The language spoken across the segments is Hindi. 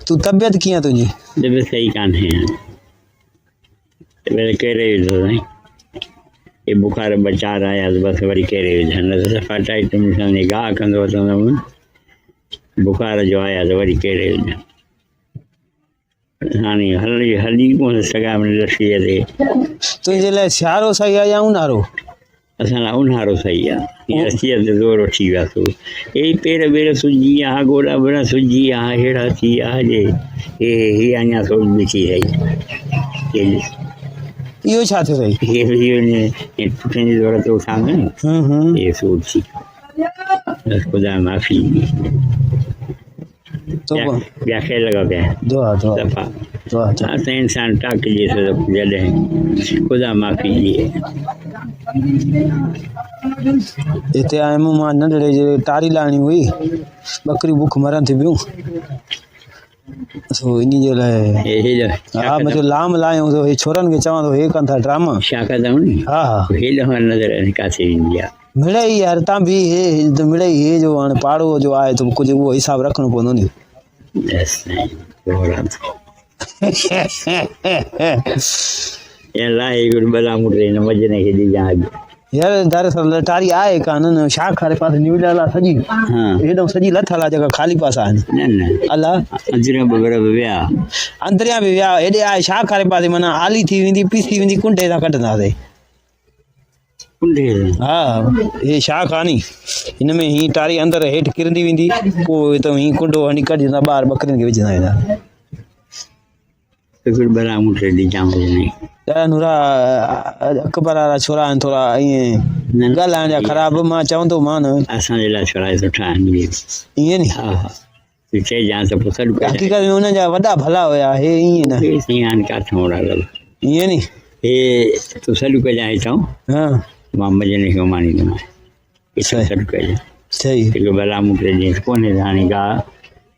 तू तबियत कीअं तुंहिंजी? तबियत सही कान्हे तबियत कहिड़े विधो साईं ये बुखार बचार आया बस वरी कहिड़े विधा न त सफ़ा टाइट सम्झे गाह कंदो वठंदुमि बुखार जो आया त वरी कहिड़े विधा हाणे हली कोन सघां लस्सीअ ते तुंहिंजे लाइ सियारो सही आहे या ऊन्हारो? असां लाइ ऊन्हारो सही आहे लस्सीअ ते ज़ोर वठी वियासीं हे पेर वेर सुॼी विया गोॾा बोॾा सुॼी विया अहिड़ा थी विया जे हे अञा थोरी ॾिठी रही इहो छा थियो अथई? पुठियुनि जी ज़रूरत उठां न हे सूर थी बसि ख़ुदा माफ़ी ॿिया खे लॻा पिया दफ़ा असां इंसान टाकिजे थो जॾहिं ख़ुदा माफ़ी ॾिए हिते आयुमि मां नंढड़े जे टारी लाइणी हुई ॿकरियूं बुख मरनि थी पियूं सो इन जे लाइ हा मुंहिंजो लाम लायूं थो हे छोरनि खे चवां थो हे कनि था ड्रामा छा कंदा नी हा हा नज़र किथे ईंदी आहे मिड़ई यार तव्हां बि हे मिड़ई हे जो हाणे पाड़ो जो आहे त कुझु उहो हिसाबु रखिणो पवंदो नी यार दरअसल टारी आहे कान न छा खारे पासे न्यूज़ सॼी हेॾो सॼी लथल आहे जेका ख़ाली पासा आहिनि अलाह अंदरियां बि विया हेॾे आहे छा खारे पासे माना आली थी वेंदी पीसी वेंदी कुंडे सां कढंदासीं हा हे छा कान्हे हिन में हीअं टारी अंदरि हेठि किरंदी वेंदी पोइ त हीअं कुंडो हणी कढंदा ॿाहिरि ॿकरियुनि खे विझंदा वेंदा नूरा अकबर वारा छोरा आहिनि थोरा ईअं ॻाल्हाइण जा ख़राबु मां चवंदो मान असांजे लाइ छोरा सुठा आहिनि ईअं नी हक़ीक़त में हुननि जा वॾा भला हुया हे ईअं न ईअं नी हे तूं सॾु कजांइ हितां हा मां मजने खे माणींदोमांइ सॾु कजांइ सही हिकु भला मूंखे जीअं कोन्हे हाणे गा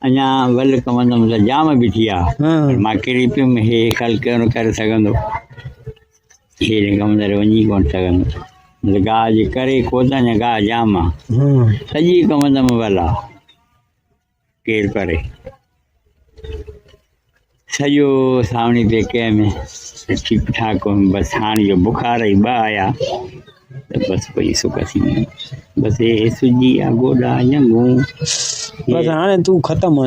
अञा वल कमंदुमि त जाम बि थी विया मां किरी पियुमि हे ख़ल करे सघंदो हे कमंदड़ वञी कोन सघंदो गाह जे करे कोन अञा गाह जाम आहे सॼी कमंदुमि वल आहे केरु करे सॼो सावणी ते कंहिं ठीकु ठाक बसि हाणे जो बुखार ई ॿ आया त बसि कोई सुख थी बसि हे सुॼी आहे गोॾा ॼंगूं बसि हाणे तूं ख़तमु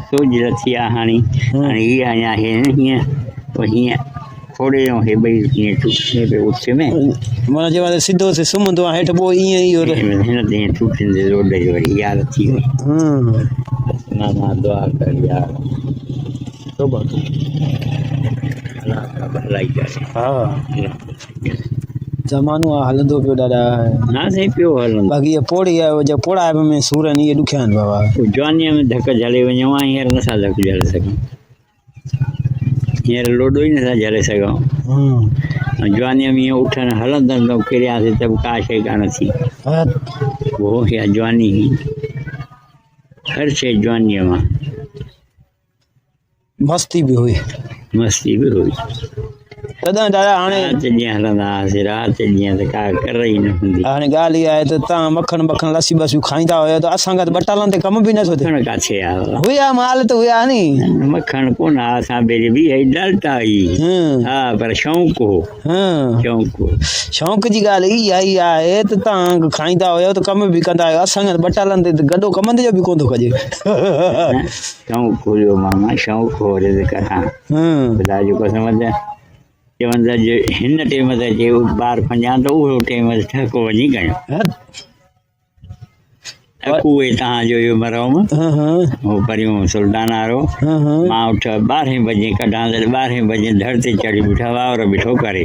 सोज रथी आहे हाणे हीअ अञा हीअं पोइ हीअं थोरे हे ॿई हीअं टूटे पियो उथ में माना जंहिं सिधो से सुम्हंदो आहे हेठि पोइ ईअं ई हिन ते हीअं टूटंदे रोड जी वरी यादि थी वई मां दुआ कर यार ज़मानो आहे हलंदो पियो ॾाढा हा साईं पियो हलंदो बाक़ी इहा पोड़ी आहे पोड़ा में सूर आहिनि इहे ॾुखिया आहिनि बाबा जवानीअ में धक झले वञूं हां हींअर नथा धक झले सघूं हींअर लोॾो ई नथा झले सघूं जवानीअ में ईअं उठनि हलंदनि त किरियासीं त बि का शइ कान थी उहो इहा जवानी हर शइ जवानीअ मां मस्ती बि हुई तॾहिं दादा हाणे राति ॾींहुं हलंदा हुआसीं राति ॾींहुं त का कर ई न हूंदी हाणे ॻाल्हि इहा आहे त तव्हां मखण लस्सी बसियूं खाईंदा हुया त असांखे त बटालनि ते कम बि नथो थिए किथे आहे हुया माल त हुया नी मखण कोन आहे असां पहिरीं बि डालटा हुई हा पर शौक़ु हो शौक़ जी ॻाल्हि इहा आहे त तव्हां खाईंदा हुयो त कम बि कंदा आहियो असांखे बटालनि ते गॾो कमंदे जो बि कोन थो कजे शौक़ु हुयो मामा शौक़ु हो ख़ुदा जो कसम चवंदा जो हिन टाइम ते जे ॿार फंजा त उहो टाइम ते ठको वञी कयो उहे तव्हांजो इहो मरम उहो परियूं सुल्ताना वारो मां उठ 12 बजे कढां त 12 बजे धड़ ते चढ़ी बीठा वावर बीठो करे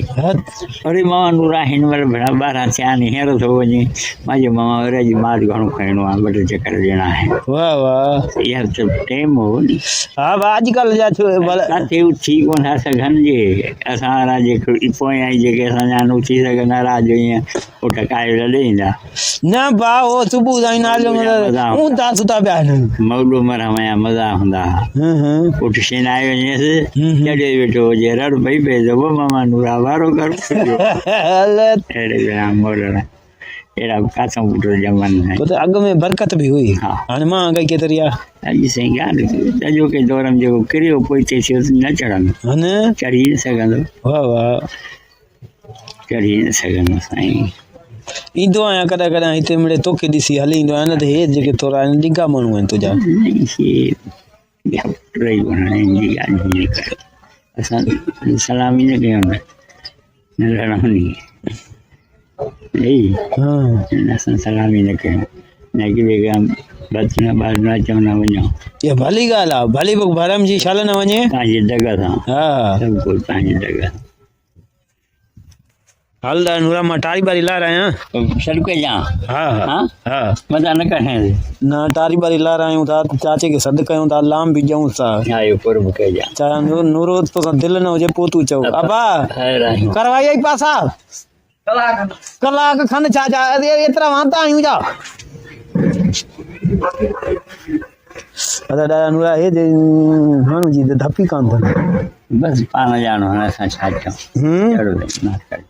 अरे मामा नूरा हिन महिल भेणा 12 थिया आहिनि हींअर थो वञे मां चयो मामा वरी अॼु माल घणो खणणो आहे ॿ टे चकर ॾियणा आहिनि वाह वाह इहा त टाइम हो नी हा अॼुकल्ह जा किथे उथी कोन था सघनि जे असां वारा जेके पोयां जेके असांजा उथी सघंदा राति जो ईअं उठ काए लॾे ईंदा न भाउ उहो सुबुह सां मौलो मरहया मज़ा हूंदा उठ शिनाए वञेसि चढ़े वेठो हुजे रड़ पई पए मामा नूरा वारो कर अहिड़ा काथां पुट ॼमनि पोइ त अॻ में बरकत बि हुई हा। हाणे महांगाई केतिरी आहे अॼु साईं ॻाल्हि सॼो के दौर में जेको किरियो पोइ हिते थियो न चढ़ंदो हा न चढ़ी न सघंदो वाह वाह चढ़ी न सघंदो साईं ईंदो आहियां कॾहिं कॾहिं हिते मिड़े तोखे ॾिसी हली ईंदो आहियां न त हे जेके थोरा ॾिघा माण्हू आहिनि तुंहिंजा टई वञण जी ॻाल्हि न करे असां सलामी न कयूं न रहणी हा असां सलामी न कयूं न की भई बचना ॿार न चवंदा वञो इहा भली ॻाल्हि आहे भली बि भरम जी छल न वञे पंहिंजी जॻह सां हा सभु कुझु पंहिंजी जॻह हल नूरा मां टारी बारी लारायां सड़क जा हा हा हा मज़ा न करें न टारी बारी लारायूं था चाचे खे सॾु कयूं था लाम बि ॾियूं था आयो कुर्ब कजा चाहे नूरो तोसां दिलि न हुजे पोइ तूं चओ अबा करवाई आई पासा कलाक खनि छा एतिरा वांदा आहियूं छा ॾाढा नूरा हे माण्हू जी धपी कान अथनि बसि पाण ॼाणो हाणे असां छा कयूं